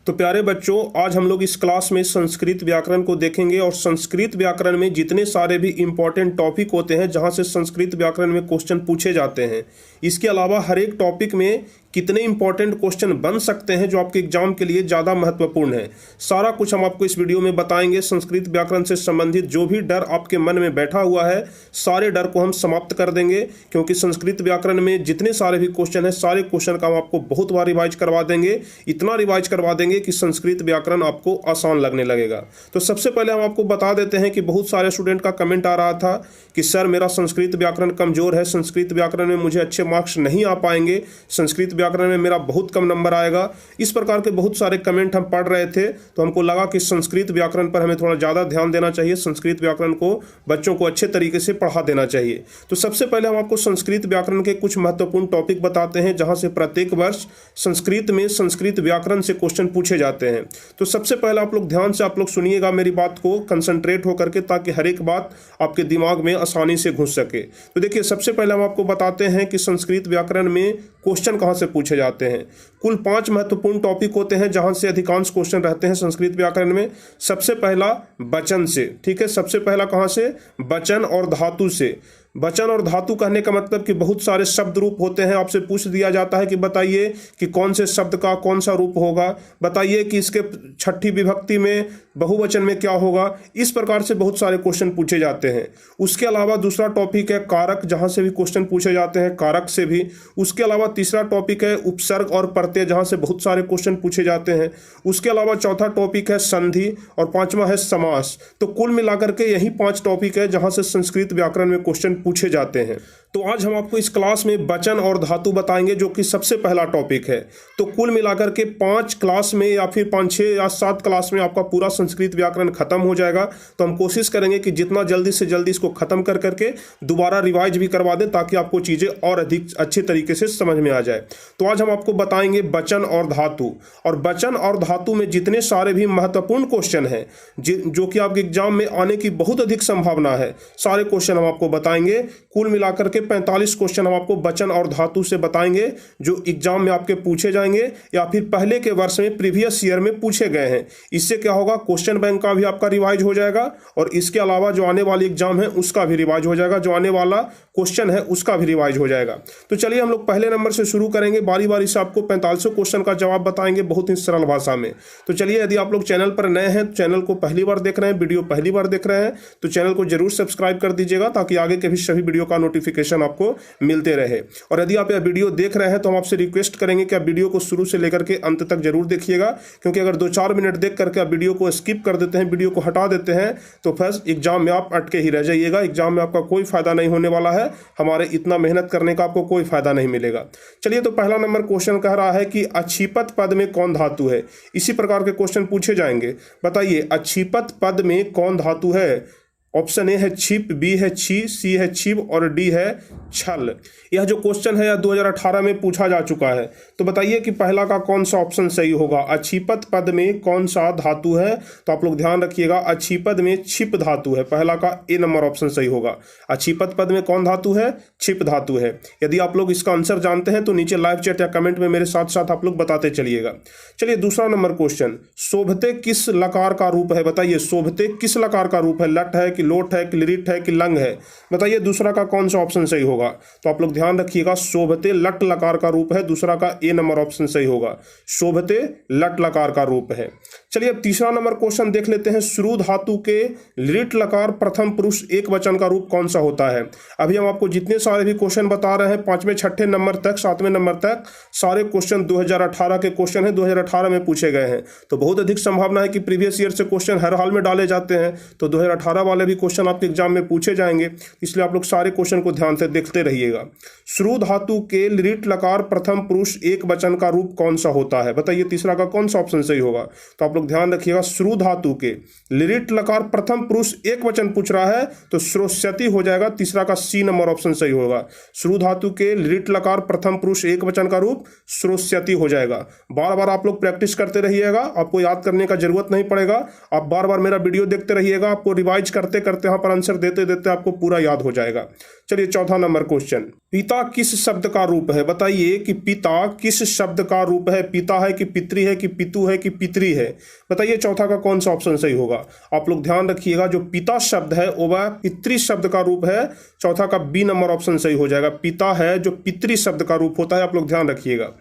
तो प्यारे बच्चों, आज हम लोग इस क्लास में संस्कृत व्याकरण को देखेंगे और संस्कृत व्याकरण में जितने सारे भी इंपॉर्टेंट टॉपिक होते हैं जहां से संस्कृत व्याकरण में क्वेश्चन पूछे जाते हैं, इसके अलावा हर एक टॉपिक में कितने इंपॉर्टेंट क्वेश्चन बन सकते हैं जो आपके एग्जाम के लिए ज़्यादा महत्वपूर्ण है, सारा कुछ हम आपको इस वीडियो में बताएंगे। संस्कृत व्याकरण से संबंधित जो भी डर आपके मन में बैठा हुआ है, सारे डर को हम समाप्त कर देंगे, क्योंकि संस्कृत व्याकरण में जितने सारे भी क्वेश्चन हैं, सारे क्वेश्चन का हम आपको बहुत बार रिवाइज करवा देंगे, इतना रिवाइज करवा देंगे कि संस्कृत व्याकरण आपको आसान लगने लगेगा। तो सबसे पहले हम आपको बता देते हैं कि बहुत सारे स्टूडेंट का कमेंट आ रहा था कि सर मेरा संस्कृत व्याकरण कमजोर है, संस्कृत व्याकरण में मुझे अच्छे मार्क्स नहीं आ पाएंगे, संस्कृत व्याकरण में मेरा बहुत कम नंबर आएगा। इस प्रकार के बहुत सारे कमेंट हम पढ़ रहे थे, तो हमको लगा कि संस्कृत व्याकरण पर हमें थोड़ा ज़्यादा ध्यान देना चाहिए, संस्कृत व्याकरण को बच्चों को अच्छे तरीके से पढ़ा देना चाहिए। तो सबसे पहले हम आपको संस्कृत व्याकरण के कुछ महत्वपूर्ण टॉपिक बताते हैं जहां से प्रत्येक वर्ष संस्कृत में संस्कृत व्याकरण से क्वेश्चन पूछे जाते हैं। तो सबसे पहले आप लोग ध्यान से आप लोग सुनिएगा मेरी बात को, कंसंट्रेट होकर के, ताकि हर एक बात आपके दिमाग में आसानी से घुस सके। तो देखिए, सबसे पहले हम आपको बताते हैं कि संस्कृत व्याकरण में क्वेश्चन कहां से पूछे जाते हैं। कुल 5 महत्वपूर्ण टॉपिक होते हैं जहां से अधिकांश क्वेश्चन रहते हैं संस्कृत व्याकरण में। सबसे पहला वचन से, ठीक है, सबसे पहला कहां से? वचन और धातु से। वचन और धातु कहने का मतलब कि बहुत सारे शब्द रूप होते हैं, आपसे पूछ दिया जाता है कि बताइए कि कौन से शब्द का कौन सा रूप होगा, बताइए कि इसके छठी विभक्ति में बहुवचन में क्या होगा। इस प्रकार से बहुत सारे क्वेश्चन पूछे जाते हैं। उसके अलावा दूसरा टॉपिक है कारक, जहां से भी क्वेश्चन पूछे जाते हैं, कारक से भी। उसके अलावा तीसरा टॉपिक है उपसर्ग और प्रत्यय, जहां से बहुत सारे क्वेश्चन पूछे जाते हैं। उसके अलावा चौथा टॉपिक है संधि और पांचवा है समास। तो कुल मिलाकर के यही 5 टॉपिक है जहां से संस्कृत व्याकरण में क्वेश्चन पूछे जाते हैं। तो आज हम आपको इस क्लास में वचन और धातु बताएंगे, जो कि सबसे पहला टॉपिक है। तो कुल मिलाकर के 5 क्लास में या फिर 5, 6 या 7 क्लास में आपका पूरा संस्कृत व्याकरण खत्म हो जाएगा। तो हम कोशिश करेंगे कि जितना जल्दी से जल्दी इसको खत्म कर करके दोबारा रिवाइज भी करवा दें, ताकि आपको चीज़ें और अधिक अच्छे तरीके से समझ में आ जाए। तो आज हम आपको बताएंगे वचन और धातु, और वचन और धातु में जितने सारे भी महत्वपूर्ण क्वेश्चन हैं जो कि आपके एग्जाम में आने की बहुत अधिक संभावना है, सारे क्वेश्चन हम आपको बताएंगे। कुल मिलाकर के 45 क्वेश्चन हम आपको वचन और धातु से बताएंगे, जो एग्जाम में आपके पूछे जाएंगे या फिर पहले के वर्ष में प्रीवियस ईयर में पूछे गए हैं। इससे क्या होगा, क्वेश्चन बैंक का भी आपका रिवाइज हो जाएगा, और इसके अलावा जो आने वाली एग्जाम है उसका भी रिवाइज हो जाएगा, जो आने वाला क्वेश्चन है उसका भी रिवाइज हो जाएगा। तो चलिए हम लोग पहले नंबर से शुरू करेंगे, बारी बारी से आपको 45 क्वेश्चन का जवाब बताएंगे बहुत ही सरल भाषा में। तो चलिए, यदि आप लोग चैनल पर नए हैं, चैनल को पहली बार देख रहे हैं, वीडियो पहली बार देख रहे हैं, तो चैनल को जरूर सब्सक्राइब कर दीजिएगा, ताकि आगे के भी सभी वीडियो का नोटिफिकेशन आपको मिलते रहे। और यदि आप यह वीडियो देख रहे हैं तो हम आपसे रिक्वेस्ट करेंगे कि आप वीडियो को शुरू से लेकर के अंत तक जरूर देखिएगा, क्योंकि अगर 2-4 मिनट देख करके आप वीडियो को स्किप कर देते हैं, वीडियो को हटा देते हैं, तो फिर एग्जाम में आप अटके ही रह जाइएगा। एग्जाम में आपका कोई फायदा नहीं होने वाला है, हमारे इतना मेहनत करने का आपको कोई फायदा नहीं मिलेगा। चलिए, तो पहला नंबर क्वेश्चन कह रहा है कि अक्षिपत पद में कौन धातु है। इसी प्रकार के क्वेश्चन पूछे जाएंगे। बताइए, अक्षिपत पद में कौन धातु है। ऑप्शन ए है छिप, बी है छी, सी है छिप और डी है छल। यह जो क्वेश्चन है यह 2018 में पूछा जा चुका है। तो बताइए कि पहला का कौन सा ऑप्शन सही होगा। अक्षिपत पद में कौन सा धातु है। तो आप लोग ध्यान रखिएगा, अक्षिपद में छिप धातु है, पहला का ए नंबर ऑप्शन सही होगा। अक्षिपत पद में कौन धातु है? छिप धातु है। यदि आप लोग इसका आंसर जानते हैं तो नीचे लाइव चैट या कमेंट में मेरे साथ साथ आप लोग बताते चलिएगा। चलिए, दूसरा नंबर क्वेश्चन, शोभते किस लकार का रूप है। बताइए, शोभते किस लकार का रूप है। लट है कि लोट है कि लिरिट है कि लंग है। बताइए, दूसरा का कौन सा ऑप्शन सही होगा। तो आप लोग ध्यान रखिएगा, शोभते लट लकार का रूप है, दूसरा का ए नंबर ऑप्शन सही होगा। शोभते लट लकार का रूप है। चलिए, अब तीसरा नंबर क्वेश्चन देख लेते हैं। श्रु धातु के लिट लकार प्रथम पुरुष एक वचन का रूप कौन सा होता है। अभी हम आपको जितने सारे भी क्वेश्चन बता रहे हैं, 5वें 6ठे नंबर तक, 7वें नंबर तक, सारे क्वेश्चन 2018 के क्वेश्चन है, 2018 में पूछे गए हैं। तो बहुत अधिक संभावना है कि प्रीवियस ईयर से क्वेश्चन हर हाल में डाले जाते हैं, तो 2018 वाले भी क्वेश्चन आपके एग्जाम में पूछे जाएंगे, इसलिए आप लोग सारे क्वेश्चन को ध्यान से देखते रहिएगा। श्रु धातु के लिट लकार प्रथम पुरुष एक वचन का रूप कौन सा होता है। बताइए, तीसरा का कौन सा ऑप्शन सही होगा। तो आप लोग ध्यान रखिएगा, श्रु धातु के लिट लकार प्रथम पुरुष एक वचन पूछ रहा है तो श्रोष्यति हो जाएगा, तीसरा का सी नंबर ऑप्शन सही होगा। श्रु धातु के लिट लकार प्रथम पुरुष एक वचन का रूप श्रोष्यति हो जाएगा। बार बार आप लोग प्रैक्टिस करते रहिएगा, आपको याद करने का जरूरत नहीं पड़ेगा। आप बार बार मेरा वीडियो देखते रहिएगा, आपको रिवाइज करते करते करते यहाँ पर आंसर देते देते आपको पूरा याद हो जाएगा। चलिए चौथा नंबर क्वेश्चन, पिता किस शब्द का रूप है? बताइए कि पिता किस शब्द का रूप है? पिता है कि पितृ है कि पितु है कि पितृ है? बताइए चौथा का कौन सा ऑप्शन सही होगा। आप लोग ध्यान रखिएगा, जो पिता शब्द है वह पितृ शब्द का रूप है। चौथा का बी नंबर ऑप्शन सही हो जाएगा। पिता है जो पितृ शब्द का रूप होता है, आप लोग ध्यान रखिएगा।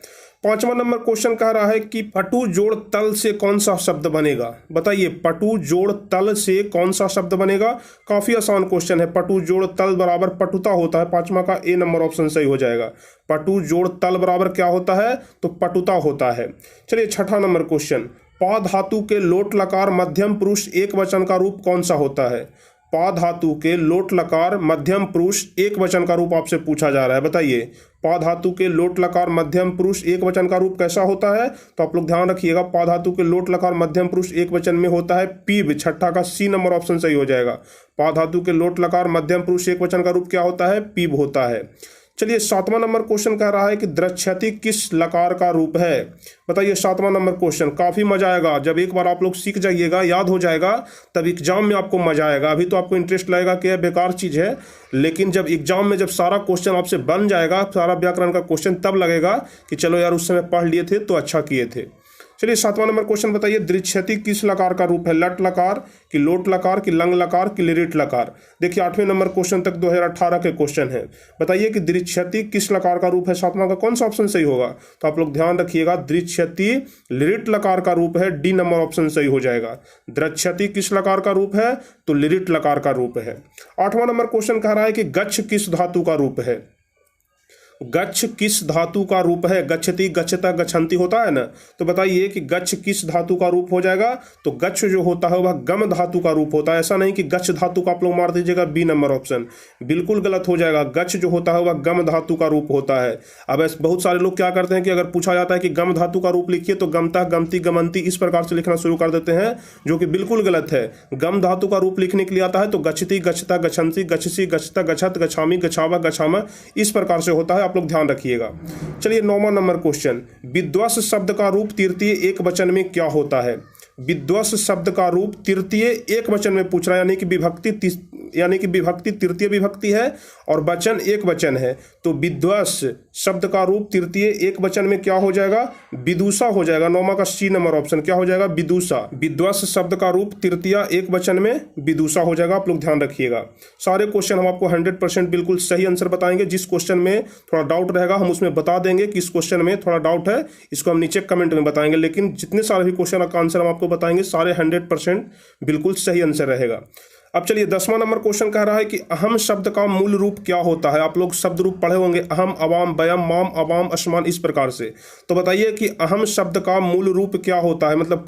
पांचवा नंबर क्वेश्चन कह रहा है कि पटु जोड़ तल से कौन सा शब्द बनेगा? बताइए पटु जोड़ तल से कौन सा शब्द बनेगा? काफी आसान क्वेश्चन है। पटु जोड़ तल बराबर पटुता होता है। पांचवा का ए नंबर ऑप्शन सही हो जाएगा। पटु जोड़ तल बराबर क्या होता है? तो पटुता होता है। चलिए छठा नंबर क्वेश्चन, पा धातु के लोट लकार मध्यम पुरुष एक वचन का रूप कौन सा होता है? पा धातु के लोट लकार मध्यम पुरुष एक वचन का रूप आपसे पूछा जा रहा है। बताइए पा धातु के लोट लकार मध्यम पुरुष एक वचन का रूप कैसा होता है? तो आप लोग ध्यान रखिएगा, पा धातु के लोट लकार मध्यम पुरुष एक वचन में होता है पीब। छठा का सी नंबर ऑप्शन सही हो जाएगा। पा धातु के लोट लकार मध्यम पुरुष एक वचन का रूप क्या होता है? पीब होता है। चलिए सातवां नंबर क्वेश्चन कह रहा है कि द्रच्छति किस लकार का रूप है? बताइए सातवां नंबर क्वेश्चन। काफी मजा आएगा जब एक बार आप लोग सीख जाइएगा, याद हो जाएगा, तब एग्जाम में आपको मजा आएगा। अभी तो आपको इंटरेस्ट लगेगा कि यह बेकार चीज है, लेकिन जब एग्जाम में जब सारा क्वेश्चन आपसे बन जाएगा, सारा व्याकरण का क्वेश्चन, तब लगेगा कि चलो यार उस समय पढ़ लिए थे तो अच्छा किए थे। चलिए सातवां नंबर क्वेश्चन बताइए, दृच्छति किस लकार का रूप है? लट लकार कि लोट लकार कि लंग लकार कि लिरिट लकार? देखिए 8वें नंबर क्वेश्चन तक 2018 के क्वेश्चन है। बताइए कि दृच्छति किस लकार का रूप है? सातवां का कौन सा ऑप्शन सही होगा? तो आप लोग ध्यान रखिएगा, दृच्छति लिरिट लकार का रूप है। डी नंबर ऑप्शन सही हो जाएगा। दृच्छति किस लकार का रूप है? तो लिरिट लकार का रूप है। 8वां नंबर क्वेश्चन कह रहा है कि गच्छ किस धातु का रूप है? गच्छ किस धातु का रूप है? गच्छति गच्छता गच्छन्ति होता है ना, तो बताइए कि गच्छ किस धातु का रूप हो जाएगा? तो गच्छ जो होता है वह गम धातु का रूप होता है। ऐसा नहीं कि गच्छ धातु का आप लोग मार दीजिएगा बी नंबर ऑप्शन, बिल्कुल गलत हो जाएगा। गच्छ जो होता है वह गम धातु का रूप होता है। अब बहुत सारे लोग क्या करते हैं कि अगर पूछा जाता है कि गम धातु का रूप लिखिए तो गमता गमती गमंती इस प्रकार से लिखना शुरू कर देते हैं, जो कि बिल्कुल गलत है। गम धातु का रूप लिखने के लिए आता है तो गच्छति गच्छता गच्छन्ति गच्छसी गच्छता गच्छत गच्छामी गच्छावा गच्छामा इस प्रकार से होता है। आप लोग ध्यान रखिएगा। चलिए 9वां नंबर क्वेश्चन, विद्वस शब्द का रूप तृतीय एक वचन में क्या होता है? विद्वस शब्द का रूप तृतीय एक वचन में पूछ रहा है, यानी कि विभक्ति तृतीय विभक्ति है और वचन एक वचन है। तो विद्वस शब्द का रूप तृतीय एक वचन में क्या हो जाएगा? विदुषा हो जाएगा। 9वां का सी नंबर ऑप्शन क्या हो जाएगा? विदुषा। विद्वस शब्द का रूप तृतीय एक वचन में विदुषा हो जाएगा। आप लोग ध्यान रखिएगा। सारे क्वेश्चन हम आपको 100% बिल्कुल सही आंसर बताएंगे। जिस क्वेश्चन में थोड़ा डाउट रहेगा हम उसमें बता देंगे कि इस क्वेश्चन में थोड़ा डाउट है, इसको हम नीचे कमेंट में बताएंगे। लेकिन जितने सारे भी क्वेश्चन का आंसर हम आपको बताएंगे सारे 100% बिल्कुल सही आंसर रहेगा। अब चलिए 10वां नंबर क्वेश्चन कह रहा है कि अहम शब्द का मूल रूप क्या होता है? आप लोग शब्द रूप पढ़े होंगे, अहम, अवाम, बयम, माम, अवाम, असमान, इस प्रकार से। तो बताइए कि अहम शब्द का मूल रूप क्या होता है? मतलब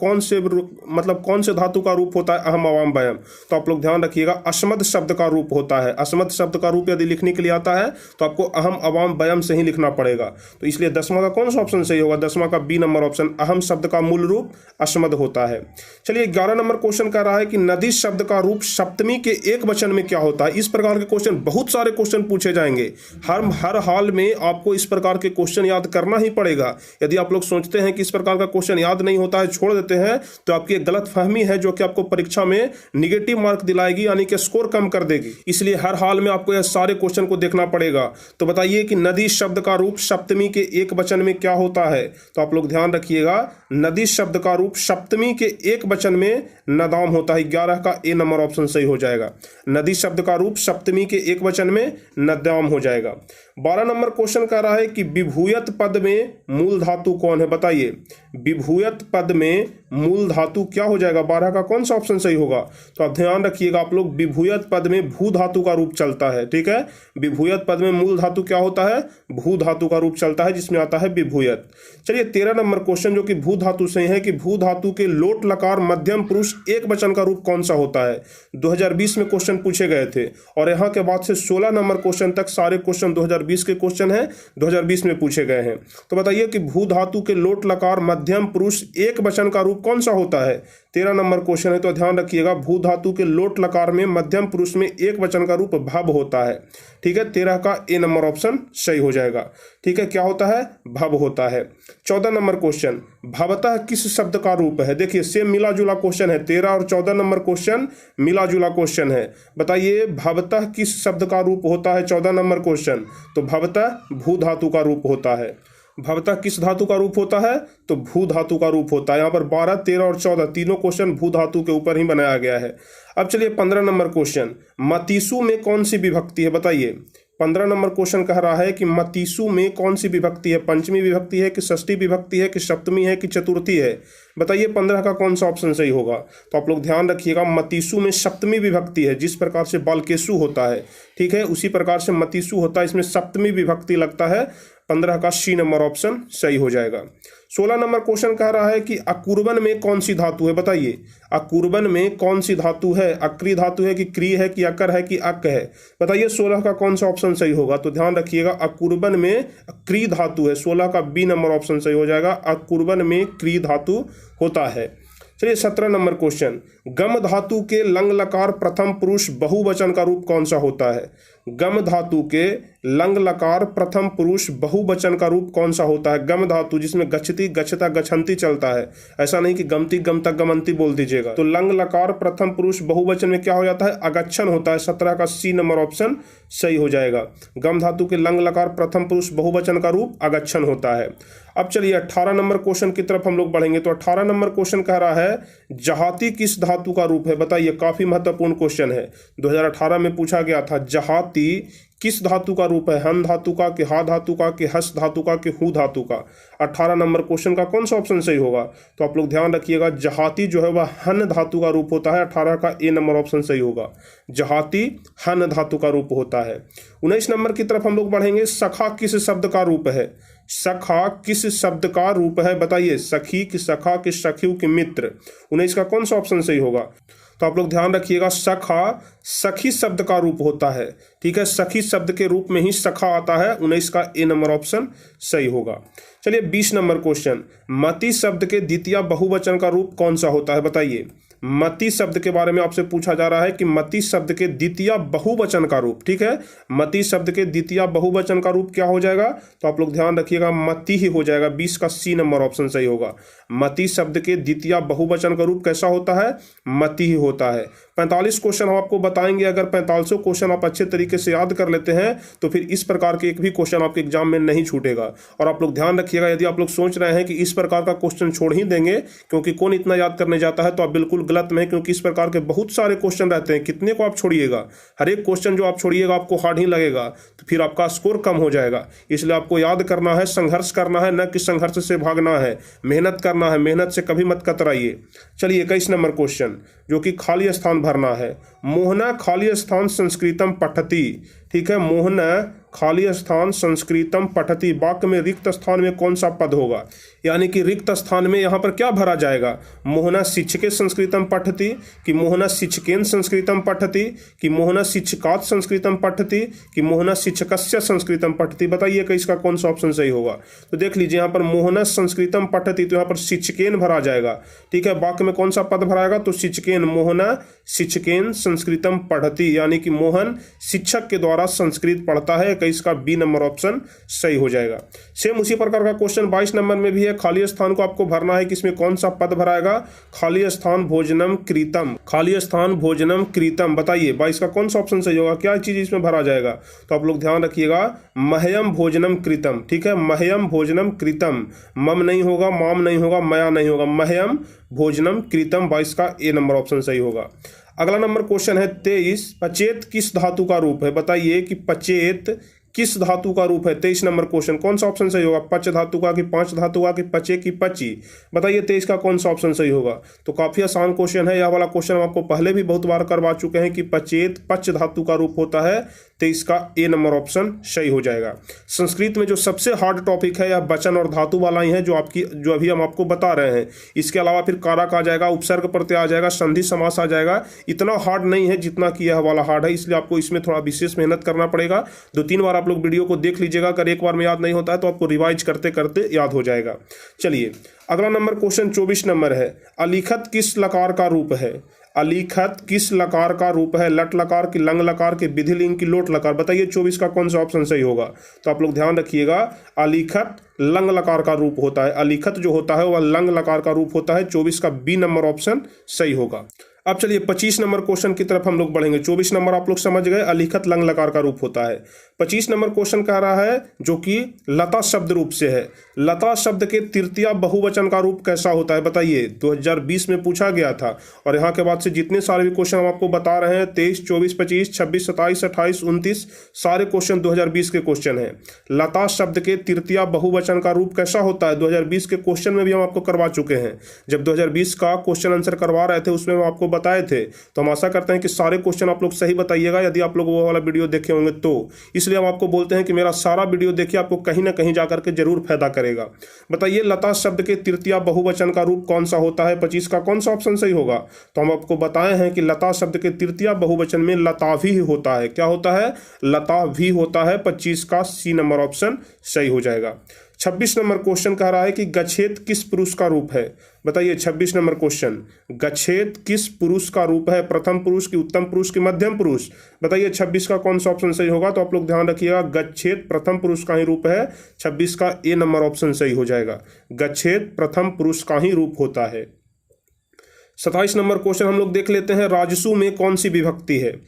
कौन से धातु का रूप होता है अहम, अवाम, बयम? तो आप लोग ध्यान रखिएगा, अस्मद शब्द का रूप होता है। अस्मद शब्द का रूप यदि लिखने के लिए आता है तो आपको अहम, अवाम, बयम से ही लिखना पड़ेगा। तो इसलिए 10वां का कौन सा ऑप्शन सही होगा? 10वां का बी नंबर ऑप्शन, अहम शब्द का मूल रूप अस्मद होता है। चलिए 11 नंबर क्वेश्चन कह रहा है कि नदी शब्द का रूप सप्तमी के एक वचन में क्या होता है? इस प्रकार के क्वेश्चन, बहुत सारे क्वेश्चन पूछे जाएंगे। हर हाल में आपको इस प्रकार के क्वेश्चन याद करना ही पड़ेगा। यदि आप लोग सोचते हैं कि इस प्रकार का क्वेश्चन याद नहीं होता है, छोड़ देते हैं, तो आपकी एक गलत फहमी है जो कि आपको परीक्षा में निगेटिव मार्क दिलाएगी, यानी कि स्कोर कम कर देगी। इसलिए हर हाल में आपको यह सारे क्वेश्चन को देखना पड़ेगा। तो बताइए कि नदी शब्द का रूप सप्तमी के एक वचन में क्या होता है? तो आप लोग ध्यान रखिएगा, नदी शब्द का रूप सप्तमी के एक वचन में नदाम होता है। 11 का ए नंबर ऑप्शन सही हो जाएगा। नदी शब्द का रूप सप्तमी के एक वचन में नदाम हो जाएगा। 12 नंबर क्वेश्चन कह रहा है कि विभूयत पद में मूल धातु कौन है? बताइए विभूयत पद में मूल धातु क्या हो जाएगा? 12 का कौन सा ऑप्शन सही होगा? तो आप ध्यान रखिएगा, आप लोग विभूयत पद में भू धातु का रूप चलता है। ठीक है, विभूयत पद में मूल धातु क्या होता है? भू धातु का रूप चलता है, जिसमें आता है विभूयत। चलिए 13 नंबर क्वेश्चन जो कि भू धातु से है कि भू धातु के लोट लकार मध्यम पुरुष एक वचन का रूप कौन सा होता है? 2020 में क्वेश्चन पूछे गए थे और यहाँ के बाद से 16 नंबर क्वेश्चन तक सारे क्वेश्चन 2020 के क्वेश्चन हैं, 2020 में पूछे गए हैं। तो बताइए कि भू धातु के लोट लकार मध्यम पुरुष एक वचन का रूप कौन सा होता है? 13 नंबर क्वेश्चन है, तो ध्यान रखिएगा, भू धातु के लोट लकार में मध्यम पुरुष में एक वचन का रूप भव होता है। ठीक है, 13 का ए नंबर ऑप्शन सही हो जाएगा। ठीक है, क्या होता है? भव होता है। 14 नंबर क्वेश्चन, भवतः किस शब्द का रूप है? देखिए सेम मिला जुला क्वेश्चन है, 13 और 14 नंबर क्वेश्चन मिला जुला क्वेश्चन है। बताइए भवतः किस शब्द का रूप होता है? 14 नंबर क्वेश्चन, तो भवतः भू धातु का रूप होता है। भवतः किस धातु का रूप होता है? तो भू धातु का रूप होता है। यहाँ पर 12, 13 और 14 तीनों क्वेश्चन भू धातु के ऊपर ही बनाया गया है। अब चलिए 15 नंबर क्वेश्चन, मतीसु में कौन सी विभक्ति है? बताइए 15 नंबर क्वेश्चन कह रहा है कि मतीसु में कौन सी विभक्ति है? पंचमी विभक्ति है कि षष्ठी विभक्ति है कि सप्तमी है कि चतुर्थी है? बताइए 15 का कौन सा ऑप्शन सही होगा? तो आप लोग ध्यान रखिएगा, मतीसु में सप्तमी विभक्ति है। जिस प्रकार से बालकेसु होता है, ठीक है, उसी प्रकार से मतीसु होता है, इसमें सप्तमी विभक्ति लगता है। 15 का सी नंबर ऑप्शन सही हो जाएगा। 16 नंबर क्वेश्चन कह रहा है कि अकुर्बन में कौन सी धातु है? बताइए अकुर्बन में कौन सी धातु है? अक्री धातु है कि क्री है कि अकर है कि अक है? बताइए 16 का कौन सा ऑप्शन सही होगा? तो ध्यान रखिएगा, अकुर्बन में क्री धातु है। 16 का बी नंबर ऑप्शन सही हो जाएगा, अकुर्बन में क्री धातु होता है। चलिए 17 नंबर क्वेश्चन, गम धातु के लंग लकार प्रथम पुरुष बहुवचन का रूप कौन सा होता है? गम धातु के लंग लकार प्रथम पुरुष बहुवचन का रूप कौन सा होता है? गम धातु जिसमें गच्छति गच्छता गच्छन्ति चलता है, ऐसा नहीं कि गमती गमता गमन्ति बोल दीजिएगा। तो लंग लकार प्रथम पुरुष बहुवचन में क्या हो जाता है? अगच्छन होता है। 17 का सी नंबर ऑप्शन सही हो जाएगा। गम धातु के लंग लकार प्रथम पुरुष बहुवचन का रूप अगच्छन होता है। अब चलिए 18 नंबर क्वेश्चन की तरफ हम लोग बढ़ेंगे। तो 18 नंबर क्वेश्चन कह रहा है जहाती किस धातु का रूप है? बताइए, काफी महत्वपूर्ण क्वेश्चन है, 2018 में पूछा गया था। जहाती किस धातु का रूप है? हन धातु का कि हा धातु का कि हस धातु का कि हु धातु का? 18 नंबर क्वेश्चन का कौन सा ऑप्शन सही होगा? तो आप लोग ध्यान रखिएगा, जहाती जो है वह हन धातु का रूप होता है। 18 का ए नंबर ऑप्शन सही होगा, जहाती हन धातु का रूप होता है। 19 नंबर की तरफ हम लोग बढ़ेंगे, सखा किस शब्द का रूप है? सखा किस शब्द का रूप है? बताइए, सखी कि सखा कि सखियु कि मित्र? 19 का कौन सा ऑप्शन सही होगा? तो आप लोग ध्यान रखिएगा, सखा सखी शब्द का रूप होता है। ठीक है, सखी शब्द के रूप में ही सखा आता है। 19 का ए नंबर ऑप्शन सही होगा। चलिए 20 नंबर क्वेश्चन, मति शब्द के द्वितीय बहुवचन का रूप कौन सा होता है? बताइए, मति शब्द के बारे में आपसे पूछा जा रहा है कि मति शब्द के द्वितीय बहुवचन का रूप। ठीक है, मति शब्द के द्वितीय बहुवचन का रूप क्या हो जाएगा? तो आप लोग ध्यान रखिएगा, मति ही हो जाएगा। 20 का सी नंबर ऑप्शन सही होगा। मति शब्द के द्वितीय बहुवचन का रूप कैसा होता है? मति ही होता है। 45 क्वेश्चन हम आपको बताएंगे। अगर 45 क्वेश्चन आप अच्छे तरीके से याद कर लेते हैं तो फिर इस प्रकार के एक भी क्वेश्चन आपके एग्जाम में नहीं छूटेगा। और आप लोग ध्यान रखिएगा, यदि आप लोग सोच रहे हैं कि इस प्रकार का क्वेश्चन छोड़ ही देंगे क्योंकि कौन इतना याद करने जाता है, तो आप बिल्कुल गलत में है, क्योंकि इस प्रकार के बहुत सारे क्वेश्चन रहते हैं। कितने को आप छोड़िएगा, हर एक क्वेश्चन जो आप छोड़िएगा आपको हार्ड ही लगेगा, तो फिर आपका स्कोर कम हो जाएगा। इसलिए आपको याद करना है, संघर्ष करना है, न कि संघर्ष से भागना है। मेहनत करना है, मेहनत से कभी मत कतराइए। चलिए 21 नंबर क्वेश्चन, जो कि खाली स्थान भरना है। मोहना खाली स्थान संस्कृतम पठति। ठीक है, मोहना खाली स्थान संस्कृतम पठति। वाक्य में रिक्त स्थान में कौन सा पद होगा? यानी कि रिक्त स्थान में यहाँ पर क्या भरा जाएगा? मोहना शिक्षके संस्कृतम पठति, कि मोहना शिक्षकेन संस्कृतम पठति, कि मोहना शिक्षकात् संस्कृतम पठति, कि मोहना शिक्षकस्य संस्कृतम पठति? बताइए कि इसका कौन सा ऑप्शन सही होगा? तो देख लीजिए, यहाँ पर मोहना संस्कृतम पठति, तो यहाँ पर शिक्षकेन भरा जाएगा। ठीक है, वाक्य में कौन सा पद भराएगा? तो शिक्षकेन, मोहना शिक्षकेन संस्कृतम पठति, यानी कि मोहन शिक्षक के द्वारा संस्कृत पढ़ता है। इसका बी नंबर ऑप्शन सही हो जाएगा। सेम उसी प्रकार का क्वेश्चन 22 नंबर में भी है। खाली स्थान को आपको भरना है कि इसमें कौन सा पद भराएगा? खाली स्थान भोजनम कृतम, खाली स्थान भोजनम कृतम। बताइए 22 का कौन सा ऑप्शन सही होगा? क्या चीज इसमें भरा जाएगा? तो आप लोग ध्यान रखिएगा, मह्यम भोजनम कृतम। ठीक है, मह्यम भोजनम कृतम, मम नहीं होगा, माम नहीं होगा, मया नहीं होगा, मह्यम भोजनम कृतम। 22 का ए नंबर ऑप्शन सही होगा। अगला नंबर क्वेश्चन है 23, पचेत किस धातु का रूप है? बताइए कि पचेत किस धातु का रूप है? 23 नंबर क्वेश्चन, कौन सा ऑप्शन सही होगा? पच धातु का कि पांच धातु का कि पचे की पची? बताइए 23 का कौन सा ऑप्शन सही होगा? तो काफी आसान क्वेश्चन है। यह वाला क्वेश्चन हम आपको पहले भी बहुत बार करवा चुके हैं कि पचेत पच धातु का रूप होता है। 23 का ए नंबर ऑप्शन सही हो जाएगा। संस्कृत में जो सबसे हार्ड टॉपिक है यह वचन और धातु वाला ही है, जो अभी हम आपको बता रहे हैं। इसके अलावा फिर कारक आ जाएगा, उपसर्ग प्रत्यय आ जाएगा, संधि समास आ जाएगा। इतना हार्ड नहीं है जितना कि यह वाला हार्ड है, इसलिए आपको इसमें थोड़ा विशेष मेहनत करना पड़ेगा। 2-3 बार आप लोग वीडियो को देख लीजिएगा। अगर एक बार में याद नहीं होता है तो आपको रिवाइज करते करते याद हो जाएगा। चलिए अगला नंबर क्वेश्चन 24 नंबर है, अलिखत किस लकार का रूप है? अलिखत किस लकार का रूप है? लट लकार की, लंग लकार की, विधि लिंग की, लोट लकार। बताइए 24 का कौन सा ऑप्शन सही होगा? तो आप लोग ध्यान रखिएगा, अलिखत लंग लकार का रूप होता है। अलिखत जो होता है वह लंग लकार का रूप होता है। 24 का बी नंबर ऑप्शन सही होगा। अब चलिए 25 नंबर क्वेश्चन की तरफ हम लोग बढ़ेंगे। 24 नंबर आप लोग समझ गए, अलिखत लंग लकार का रूप होता है। 25 नंबर क्वेश्चन कह रहा है जो कि लता शब्द रूप से है। लता शब्द के तृतीया बहुवचन का रूप कैसा होता है? बताइए, 2020 में पूछा गया था और यहाँ के बाद से जितने सारे भी क्वेश्चन हम आपको बता रहे हैं, 23, 24, 25, 26, 27, 28, 29 सारे क्वेश्चन 2020 के क्वेश्चन हैं। लता शब्द के तृतीया बहुवचन का रूप कैसा होता है? 2020 के क्वेश्चन में भी हम आपको करवा चुके हैं। जब 2020 का क्वेश्चन आंसर करवा रहे थे उसमें हम आपको बताए थे। तो हम आशा करते हैं कि सारे क्वेश्चन आप लोग सही बताइएगा, यदि आप लोग वो वाला वीडियो देखे होंगे तो। इसलिए हम आपको बोलते हैं कि मेरा सारा वीडियो देखिए, आपको कहीं ना कहीं जाकर के जरूर फायदा करेगा। बताइए लता शब्द के तृतीया बहुवचन का रूप कौन सा होता है? 25 का कौन सा ऑप्शन सही होगा? तो हम आपको बताए हैं कि लता शब्द के तृतीया बहुवचन में लता भी होता है। क्या होता है? लता भी होता है। 25 का सी नंबर ऑप्शन सही हो जाएगा। 26 नंबर क्वेश्चन कह रहा है कि गच्छेद किस पुरुष का रूप है? बताइए 26 नंबर क्वेश्चन, गच्छेद किस पुरुष का रूप है? प्रथम पुरुष की, उत्तम पुरुष की, मध्यम पुरुष? बताइए 26 का कौन सा ऑप्शन सही होगा? तो आप लोग ध्यान रखिएगा, गच्छेद प्रथम पुरुष का ही रूप है। 26 का ए नंबर ऑप्शन सही हो जाएगा। गच्छेद प्रथम पुरुष का ही रूप होता है। 27 नंबर क्वेश्चन हम लोग देख लेते हैं। राजसु में कौन सी विभक्ति है?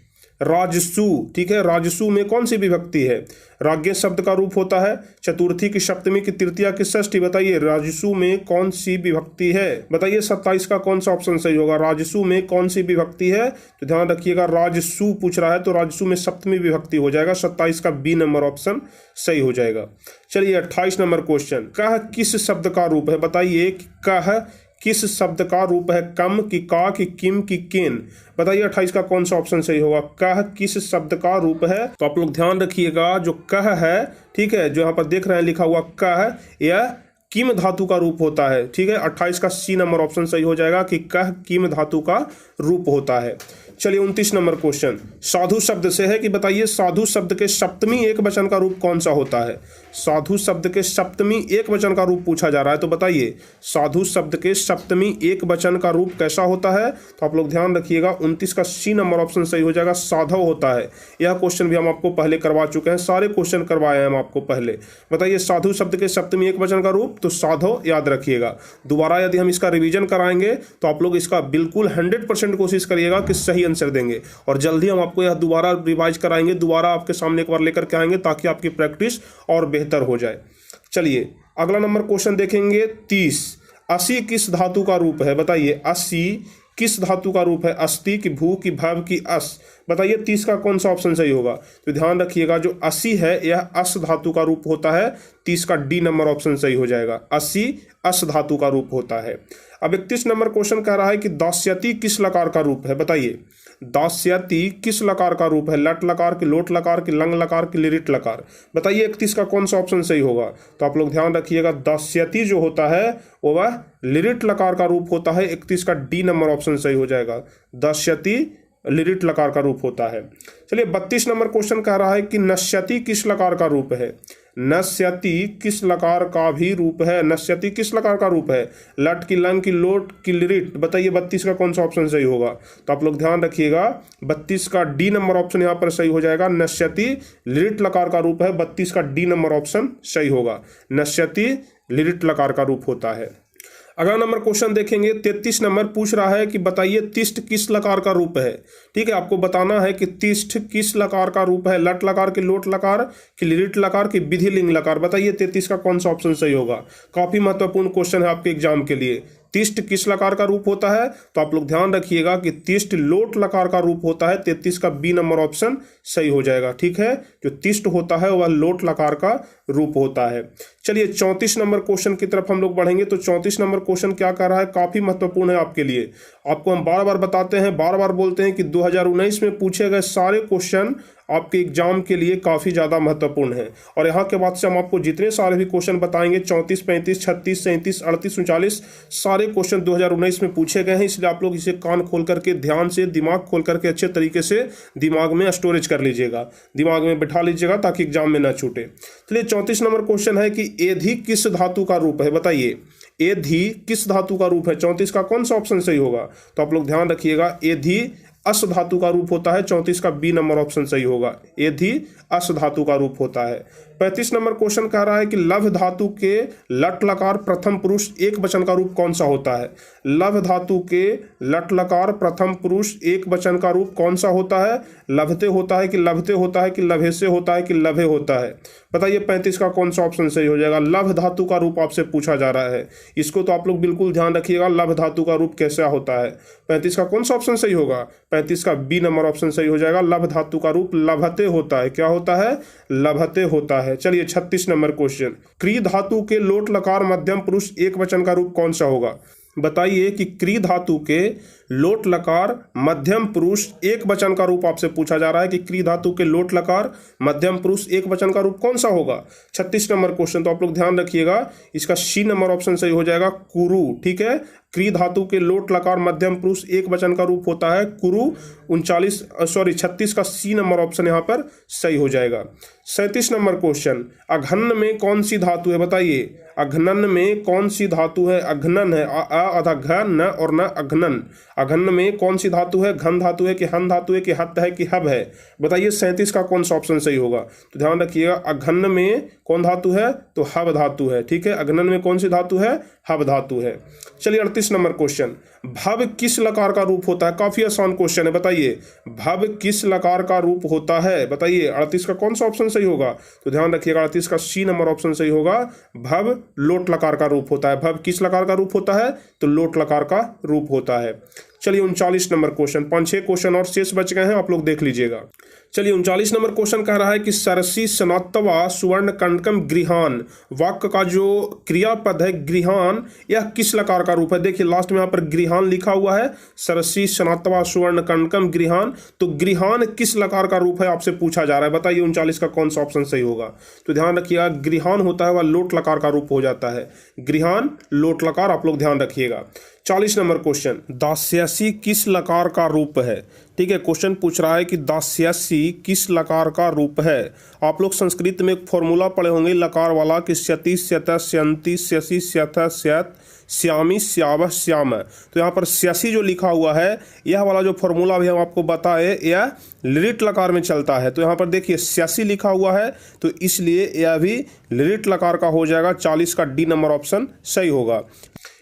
राजसु, ठीक है, राजसु में कौन सी विभक्ति है? राज्ञ शब्द का रूप होता है। चतुर्थी की, सप्तमी की, तृतीया की, षष्ठी। बताइए राजसु में कौन सी विभक्ति है? बताइए 27 का कौन सा ऑप्शन सही होगा? राजसु में कौन सी विभक्ति है? तो ध्यान रखिएगा, राजसु पूछ रहा है तो राजसु में सप्तमी विभक्ति हो जाएगा। 27 का बी नंबर ऑप्शन सही हो जाएगा। चलिए 28 नंबर क्वेश्चन, कह किस शब्द का रूप है? बताइए कह किस शब्द का रूप है? कम की, का की, किम की, केन? बताइए 28 का कौन सा ऑप्शन सही होगा? कह किस शब्द का रूप है? तो आप लोग ध्यान रखिएगा, जो कह है, ठीक है, जो यहाँ पर देख रहे हैं लिखा हुआ कह, यह किम धातु का रूप होता है। ठीक है, 28 का सी नंबर ऑप्शन सही हो जाएगा कि कह किम धातु का रूप होता है। चलिए 29 नंबर क्वेश्चन, साधु शब्द से है कि बताइए साधु शब्द के सप्तमी एक वचन का रूप कौन सा होता है? साधु शब्द के सप्तमी एक वचन का रूप पूछा जा रहा है, तो बताइए साधु शब्द के सप्तमी एक वचन का रूप कैसा होता है? तो आप लोग ध्यान रखिएगा, 29 का सी नंबर ऑप्शन सही हो जाएगा, साधव होता है। यह क्वेश्चन भी हम आपको पहले करवा चुके हैं, सारे क्वेश्चन करवाए हैं हम आपको पहले। बताइए साधु शब्द के सप्तमी एक वचन का रूप, तो साधव याद रखिएगा। दोबारा यदि हम इसका रिवीजन कराएंगे तो आप लोग इसका बिल्कुल 100% कोशिश करिएगा कि सही आंसर देंगे, और जल्दी हम आपको यह दोबारा रिवाइज कराएंगे, दोबारा आपके सामने एक बार लेकर के आएंगे ताकि आपकी प्रैक्टिस और बेहतर हो जाए। चलिए अगला नंबर क्वेश्चन देखेंगे 30, 80 किस धातु का रूप है? बताइए 80 किस धातु का रूप है? अस्थि की, भू की, भव की, अस? बताइए 30 का कौन सा ऑप्शन सही होगा? तो ध्यान रखिएगा, जो 80 है यह अस धातु का रूप होता है। 30 का डी नंबर ऑप्शन सही हो जाएगा, 80 अस धातु का रूप होता है। अब 31 नंबर क्वेश्चन कह रहा है कि दास्यति किस लकार का रूप है? बताइए दास्यति किस लकार का रूप है? लट लकार की, लोट लकार की, लंग लकार की, लिरिट लकार? बताइए 31 का कौन सा ऑप्शन सही होगा? तो आप लोग ध्यान रखिएगा, दास्यति जो होता है वो वह लिरिट लकार का रूप होता है। 31 का डी नंबर ऑप्शन सही हो जाएगा, दास्यति लिरिट लकार का रूप होता है। चलिए 32 नंबर क्वेश्चन कह रहा है कि नश्यति किस लकार का रूप है? नश्यति किस लकार का भी रूप है? नश्यति किस लकार का रूप है? लट की, लंग की, लोट की, लिरिट? बताइए 32 का कौन सा ऑप्शन सही होगा? तो आप लोग ध्यान रखिएगा, 32 का डी नंबर ऑप्शन यहाँ पर सही हो जाएगा। नश्यति लिरिट लकार का रूप है, 32 का डी नंबर ऑप्शन सही होगा, नश्यति लिरिट लकार का रूप होता है। अगला नंबर क्वेश्चन देखेंगे 33 नंबर पूछ रहा है कि बताइए तिष्ठ किस लकार का रूप है? ठीक है, आपको बताना है कि तिष्ठ किस लकार का रूप है? लट लकार की, लोट लकार की, लिरिट लकार की, विधि लिंग लकार? बताइए 33 का कौन सा ऑप्शन सही होगा? काफी महत्वपूर्ण क्वेश्चन है आपके एग्जाम के लिए। तिष्ठ किस लकार का रूप होता है? तो आप लोग ध्यान रखिएगा कि तिष्ठ लोट लकार का रूप होता है। 33 का बी नंबर ऑप्शन सही हो जाएगा। ठीक है, जो तिष्ठ होता है वह लोट लकार का रूप होता है। चलिए 34 नंबर क्वेश्चन की तरफ हम लोग बढ़ेंगे। तो 34 नंबर क्वेश्चन क्या कर रहा है? काफी महत्वपूर्ण है आपके लिए। आपको हम बार बार बताते हैं, बार बार बोलते हैं कि 2019 में पूछे गए सारे क्वेश्चन आपके एग्जाम के लिए काफी ज्यादा महत्वपूर्ण है। और यहाँ के बाद से हम आपको जितने सारे भी क्वेश्चन बताएंगे, 34, 35, 36, 37, 38, 39 सारे क्वेश्चन 2019 में पूछे गए हैं। इसलिए आप लोग इसे कान खोल करके, ध्यान से, दिमाग खोल करके अच्छे तरीके से दिमाग में स्टोरेज कर लीजिएगा, दिमाग में बिठा लीजिएगा ताकि एग्जाम में ना छूटे। चलिए 34 नंबर क्वेश्चन है कि एधि किस धातु का रूप है? बताइए एधि किस धातु का रूप है? 34 का कौन सा ऑप्शन सही होगा? तो आप लोग ध्यान रखिएगा, एधि अस धातु का रूप होता है। 34 का बी नंबर ऑप्शन सही होगा, एधि अस धातु का रूप होता है। 35 नंबर क्वेश्चन कह रहा है कि लभ धातु के लट लकार प्रथम पुरुष एक वचन का रूप कौन सा होता है? लभ धातु के लट लकार प्रथम पुरुष एक वचन का रूप कौन सा होता है? लभते होता है कि लभते होता है कि लभे से होता है कि लभे होता है? बताइए 35 का कौन सा ऑप्शन सही हो जाएगा? लभ धातु का रूप आपसे पूछा जा रहा है, इसको तो आप लोग बिल्कुल ध्यान रखिएगा, लभ धातु का रूप कैसा होता है। 35 का कौन सा ऑप्शन सही होगा? 35 का बी नंबर ऑप्शन सही हो जाएगा, लभ धातु का रूप लभते होता है। क्या होता है? लभते होता है। चलिए 36 नंबर क्वेश्चन, क्री धातु के लोट लकार मध्यम पुरुष एक वचन का रूप कौन सा होगा? बताइए कि क्री धातु के लोट लकार मध्यम पुरुष एक वचन का रूप आपसे पूछा जा रहा है कि क्री धातु के लोट लकार मध्यम पुरुष एक वचन का रूप कौन सा होगा? 36 नंबर क्वेश्चन, तो आप लोग ध्यान रखिएगा, इसका सी नंबर ऑप्शन सही हो जाएगा, कुरु। ठीक है, क्री धातु के लोट लकार मध्यम पुरुष एक वचन का रूप होता है कुरु। 36 का सी नंबर ऑप्शन यहाँ पर सही हो जाएगा। 37 नंबर क्वेश्चन, अघन्न में कौन सी धातु है? बताइए अघनन में कौन सी धातु है? अघनन है, अ घ न और न अघनन। अघन्न में कौन सी धातु है? घन धातु है कि हन धातु है कि हत है कि हब है? बताइए 37 का कौन सा ऑप्शन सही होगा? तो ध्यान रखिएगा, अघन्न में कौन धातु है? तो हब धातु है। ठीक है, अघनन में कौन सी धातु है? हब धातु है। चलिए 38 नंबर क्वेश्चन, भव किस लकार का रूप होता है? काफी आसान क्वेश्चन है, बताइए भव किस लकार का रूप होता है? बताइए 38 का कौन सा ऑप्शन सही होगा? तो ध्यान रखिएगा, 38 का सी नंबर ऑप्शन सही होगा, भव लोट लकार का रूप होता है। भव किस लकार का रूप होता है? तो लोट लकार का रूप होता है। चलिए 39 नंबर क्वेश्चन, 5-6 क्वेश्चन और शेष बच गए हैं, आप लोग देख लीजिएगा। चलिए 39 नंबर क्वेश्चन कह रहा है कि सरसी सनातवा सुवर्ण कंडकम गृहान, वाक्य का जो क्रियापद है गृहान, यह किस लकार का रूप है? देखिए लास्ट में यहाँ पर गृहान लिखा हुआ है, सरसी सनातवा सुवर्ण कंडकम गृहान, तो गृहान किस लकार का रूप है आपसे पूछा जा रहा है। बताइए 39 का कौन सा ऑप्शन सही होगा? तो ध्यान रखिएगा, गृहान होता है वह लोट लकार का रूप हो जाता है, गृहान लोट लकार, आप लोग ध्यान रखिएगा। 40 नंबर क्वेश्चन, दास्यसी किस लकार का रूप है? ठीक है, क्वेश्चन पूछ रहा है कि दास्यसी किस लकार का रूप है। आप लोग संस्कृत में एक फॉर्मूला पढ़े होंगे लकार वाला कि स्यति स्यत स्यंति स्यसि स्यथ स्यत श्यामी श्यावह श्याम। तो यहाँ पर स्यसी जो लिखा हुआ है, यह वाला जो फॉर्मूला भी हम आपको बताए, यह लिरिट लकार में चलता है। तो यहाँ पर देखिए स्यसी लिखा हुआ है, तो इसलिए यह भी लिरिट लकार का हो जाएगा। 40 का डी नंबर ऑप्शन सही होगा।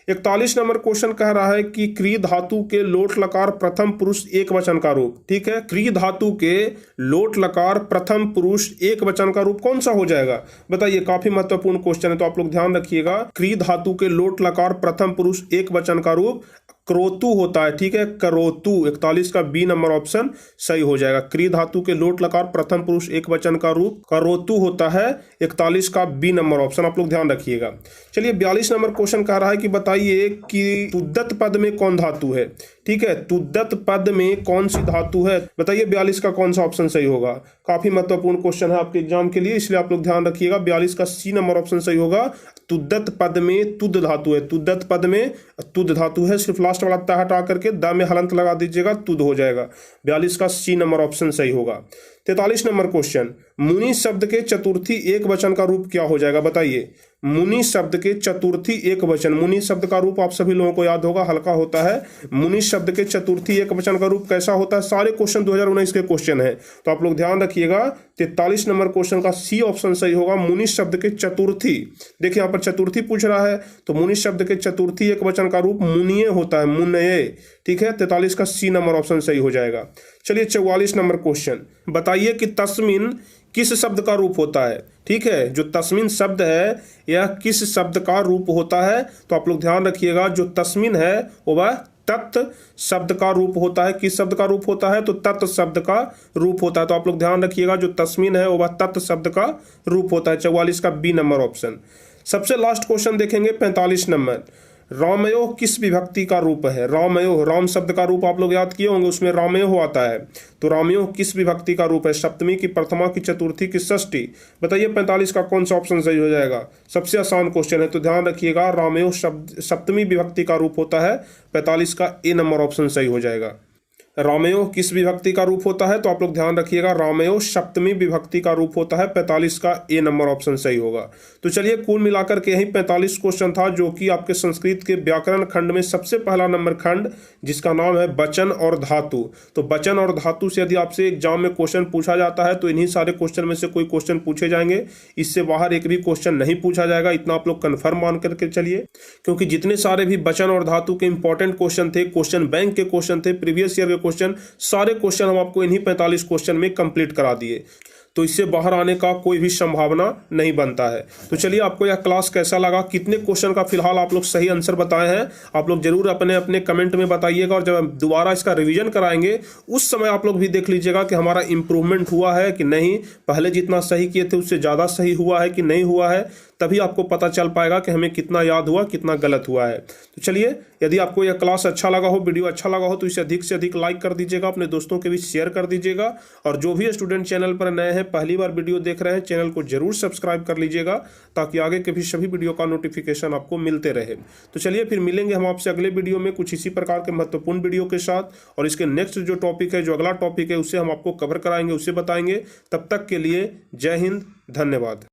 41 नंबर क्वेश्चन कह रहा है कि क्री धातु के लोट लकार प्रथम पुरुष एक वचन का रूप। ठीक है, क्री धातु के लोट लकार प्रथम पुरुष एक वचन का रूप कौन सा हो जाएगा? बताइए, काफी महत्वपूर्ण क्वेश्चन है, तो आप लोग ध्यान रखिएगा, क्री धातु के लोट लकार प्रथम पुरुष एक वचन का रूप क्रोतु होता है। ठीक है, करोतु। 41 का बी नंबर ऑप्शन सही हो जाएगा। क्री धातु के लोट लकार प्रथम पुरुष एक वचन का रूप करोतु होता है, 41 का बी नंबर ऑप्शन, आप लोग ध्यान रखिएगा। चलिए 42 नंबर क्वेश्चन कह रहा है कि बताइए कि तुद्दत पद में कौन धातु है? ठीक है, तुद्दत पद में कौन सी धातु है? बताइए 42 का कौन सा ऑप्शन सही होगा? काफी महत्वपूर्ण क्वेश्चन है आपके एग्जाम के लिए, इसलिए आप लोग ध्यान रखिएगा, 42 का सी नंबर ऑप्शन सही होगा। तुद्दत पद में तुद धातु है, तुद्दत पद में तुद धातु है, सिर्फ लास्ट वाला ता हटा करके द में हलंत लगा दीजिएगा, तुद हो जाएगा। 42 का सी नंबर ऑप्शन सही होगा। 43 नंबर क्वेश्चन, मुनि शब्द के चतुर्थी एक वचन का रूप क्या हो जाएगा? बताइए, मुनि शब्द के चतुर्थी एक वचन, मुनि शब्द का रूप आप सभी लोगों को याद होगा, हल्का होता है। मुनि शब्द के चतुर्थी एक वचन का रूप कैसा होता है? सारे क्वेश्चन 2019 के क्वेश्चन है, तो आप लोग ध्यान रखिएगा। 43 नंबर क्वेश्चन का सी ऑप्शन सही होगा, मुनि शब्द के चतुर्थी। देखिए यहाँ पर चतुर्थी पूछ रहा है, तो मुनि शब्द के चतुर्थी एक वचन का रूप मुनिये होता है, मुनये। ठीक है, 43 का सी नंबर ऑप्शन सही हो जाएगा। चलिए 44 नंबर क्वेश्चन, बताइए कि तस्मिन किस शब्द का रूप होता है? ठीक है, जो तस्मिन शब्द है यह किस शब्द का रूप होता है? तो आप लोग ध्यान रखिएगा, जो तस्मिन है वह तत् शब्द का रूप होता है। किस शब्द का रूप होता है? तो तत् शब्द का रूप होता है। तो आप लोग ध्यान रखिएगा, जो तस्मिन है वह तत् शब्द का रूप होता है। 44 का बी नंबर ऑप्शन। सबसे लास्ट क्वेश्चन देखेंगे 45 नंबर, रामयोः किस विभक्ति का रूप है? रामयोः, राम शब्द का रूप आप लोग याद किए होंगे, उसमें रामयोः आता है, तो रामयोः किस विभक्ति का रूप है? सप्तमी की, प्रथमा की, चतुर्थी की, षष्ठी? बताइए 45 का कौन सा ऑप्शन सही हो जाएगा? सबसे आसान क्वेश्चन है, तो ध्यान रखिएगा, रामयोः शब्द सप्तमी विभक्ति का रूप होता है, 45 का ए नंबर ऑप्शन सही हो जाएगा। रामयो किस विभक्ति का रूप होता है? तो आप लोग ध्यान रखिएगा, रामयो सप्तमी विभक्ति का रूप होता है। 45 का ए नंबर ऑप्शन सही होगा। तो चलिए कुल मिलाकर के यही 45 क्वेश्चन था, जो कि आपके संस्कृत के व्याकरण खंड में सबसे पहला नंबर खंड, जिसका नाम है वचन और धातु। तो वचन और धातु से यदि आपसे एग्जाम में क्वेश्चन पूछा जाता है तो इन्हीं सारे क्वेश्चन में से कोई क्वेश्चन पूछे जाएंगे, इससे बाहर एक भी क्वेश्चन नहीं पूछा जाएगा, इतना आप लोग कन्फर्म मान करके चलिए। क्योंकि जितने सारे भी वचन और धातु के इंपॉर्टेंट क्वेश्चन थे, क्वेश्चन बैंक के क्वेश्चन थे, प्रीवियस ईयर के क्वेश्चन, सारे क्वेश्चन हम आपको इन्हीं 45 क्वेश्चन में कंप्लीट करा दिए। तो इससे बाहर आने का कोई भी संभावना नहीं बनता है। तो चलिए, आपको यह क्लास कैसा लगा, कितने क्वेश्चन का फिलहाल आप लोग सही आंसर बताए हैं, आप लोग जरूर अपने अपने कमेंट में बताइएगा। और जब हम दोबारा इसका रिवीजन कराएंगे उस समय आप लोग भी देख लीजिएगा कि हमारा इंप्रूवमेंट हुआ है कि नहीं, पहले जितना सही किए थे उससे ज़्यादा सही हुआ है कि नहीं हुआ है, तभी आपको पता चल पाएगा कि हमें कितना याद हुआ, कितना गलत हुआ है। तो चलिए, यदि आपको यह क्लास अच्छा लगा हो, वीडियो अच्छा लगा हो, तो इसे अधिक से अधिक लाइक कर दीजिएगा, अपने दोस्तों के बीच शेयर कर दीजिएगा। और जो भी स्टूडेंट चैनल पर नए हैं, पहली बार वीडियो देख रहे हैं, चैनल को जरूर सब्सक्राइब कर लीजिएगा, ताकि आगे के भी सभी वीडियो का नोटिफिकेशन आपको मिलते रहे। तो चलिए, फिर मिलेंगे हम आपसे अगले वीडियो में कुछ इसी प्रकार के महत्वपूर्ण वीडियो के साथ। और इसके नेक्स्ट जो टॉपिक है, जो अगला टॉपिक है, उसे हम आपको कवर कराएंगे, उसे बताएंगे। तब तक के लिए जय हिंद, धन्यवाद।